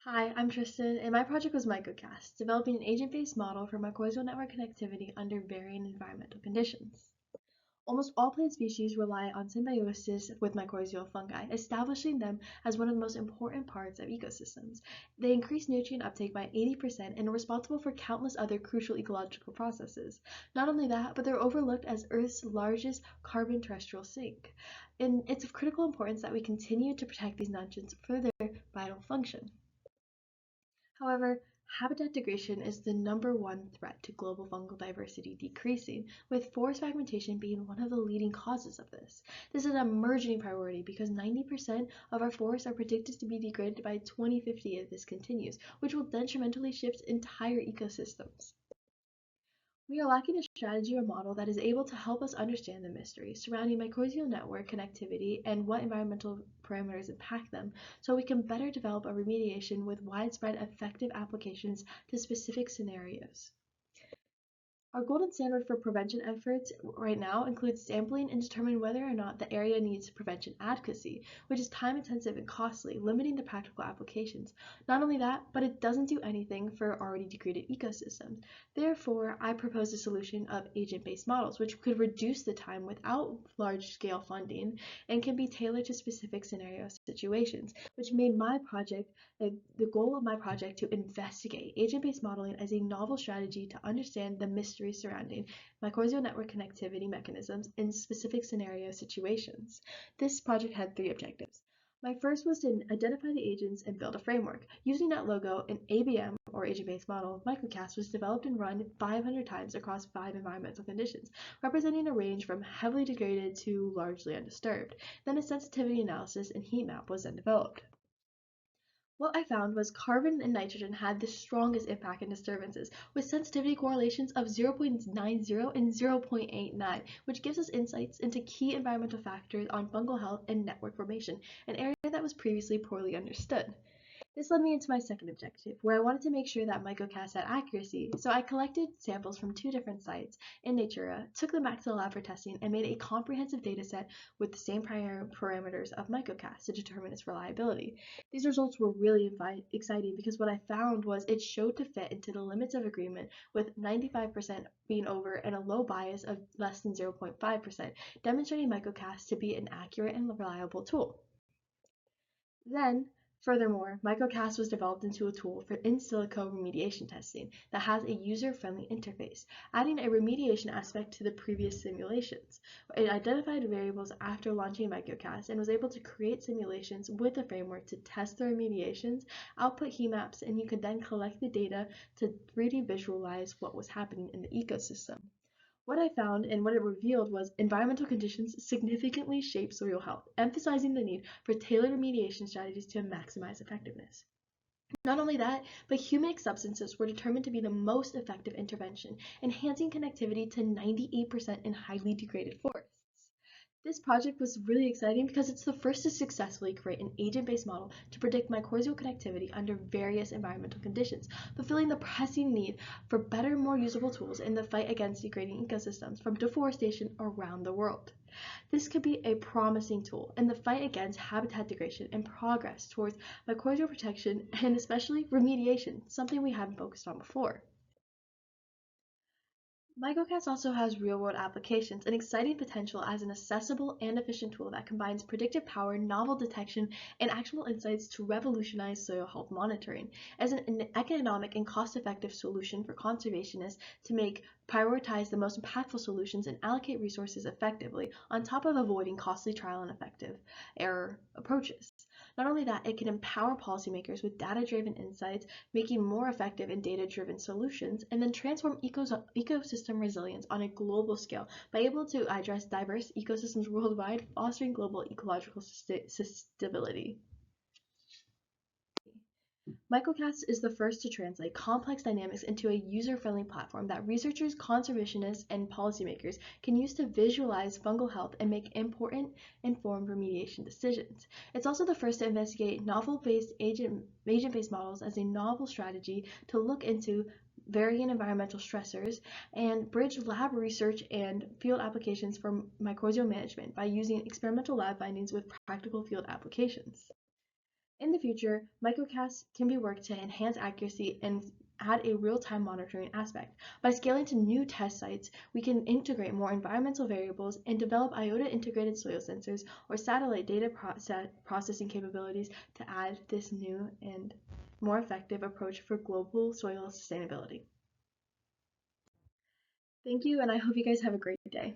Hi, I'm Tristan, and my project was MycoCast, developing an agent-based model for mycorrhizal network connectivity under varying environmental conditions. Almost all plant species rely on symbiosis with mycorrhizal fungi, establishing them as one of the most important parts of ecosystems. They increase nutrient uptake by 80% and are responsible for countless other crucial ecological processes. Not only that, but they're overlooked as Earth's largest carbon terrestrial sink. And it's of critical importance that we continue to protect these nutrients for their vital function. However, habitat degradation is the #1 threat to global fungal diversity decreasing, with forest fragmentation being one of the leading causes of this. This is an emerging priority because 90% of our forests are predicted to be degraded by 2050 if this continues, which will detrimentally shift entire ecosystems. We are lacking a strategy or model that is able to help us understand the mysteries surrounding mycorrhizal network connectivity and what environmental parameters impact them, so we can better develop a remediation with widespread effective applications to specific scenarios. Our golden standard for prevention efforts right now includes sampling and determining whether or not the area needs prevention advocacy, which is time intensive and costly, limiting the practical applications. Not only that, but it doesn't do anything for already degraded ecosystems. Therefore, I propose a solution of agent-based models, which could reduce the time without large-scale funding and can be tailored to specific scenario situations, which made my project the goal of my project to investigate agent-based modeling as a novel strategy to understand the mysteries surrounding mycorrhizal network connectivity mechanisms in specific scenario situations. This project had 3 objectives. My first was to identify the agents and build a framework. Using that logo, an ABM, or agent-based model, MycoCast was developed and run 500 times across 5 environmental conditions, representing a range from heavily degraded to largely undisturbed. Then a sensitivity analysis and heat map was then developed. What I found was carbon and nitrogen had the strongest impact in disturbances, with sensitivity correlations of 0.90 and 0.89, which gives us insights into key environmental factors on fungal health and network formation, an area that was previously poorly understood. This led me into my second objective, where I wanted to make sure that MycoCast had accuracy, so I collected samples from 2 different sites in-natura, took them back to the lab for testing, and made a comprehensive dataset with the same parameters of MycoCast to determine its reliability. These results were really exciting because what I found was it showed to fit into the limits of agreement, with 95% being over and a low bias of less than 0.5%, demonstrating MycoCast to be an accurate and reliable tool. Then, furthermore, MycoCast was developed into a tool for in silico remediation testing that has a user-friendly interface, adding a remediation aspect to the previous simulations. It identified variables after launching MycoCast and was able to create simulations with the framework to test the remediations, output heat maps, and you could then collect the data to 3D visualize what was happening in the ecosystem. What I found and what it revealed was environmental conditions significantly shape soil health, emphasizing the need for tailored remediation strategies to maximize effectiveness. Not only that, but humic substances were determined to be the most effective intervention, enhancing connectivity to 98% in highly degraded forests. This project was really exciting because it's the first to successfully create an agent-based model to predict mycorrhizal connectivity under various environmental conditions, fulfilling the pressing need for better, more usable tools in the fight against degrading ecosystems from deforestation around the world. This could be a promising tool in the fight against habitat degradation and progress towards mycorrhizal protection and especially remediation, something we haven't focused on before. MycoCast also has real-world applications and exciting potential as an accessible and efficient tool that combines predictive power, novel detection, and actionable insights to revolutionize soil health monitoring as an economic and cost-effective solution for conservationists to prioritize the most impactful solutions and allocate resources effectively, on top of avoiding costly trial and effective error approaches. Not only that, it can empower policymakers with data-driven insights, making more effective and data-driven solutions, and then transform ecosystem resilience on a global scale by able to address diverse ecosystems worldwide, fostering global ecological stability. MycoCast is the first to translate complex dynamics into a user-friendly platform that researchers, conservationists, and policymakers can use to visualize fungal health and make important, informed remediation decisions. It's also the first to investigate novel-based agent-based models as a novel strategy to look into varying environmental stressors and bridge lab research and field applications for mycorrhizal management by using experimental lab findings with practical field applications. In the future, MycoCast can be worked to enhance accuracy and add a real-time monitoring aspect. By scaling to new test sites, we can integrate more environmental variables and develop IOTA-integrated soil sensors or satellite data processing capabilities to add this new and more effective approach for global soil sustainability. Thank you, and I hope you guys have a great day.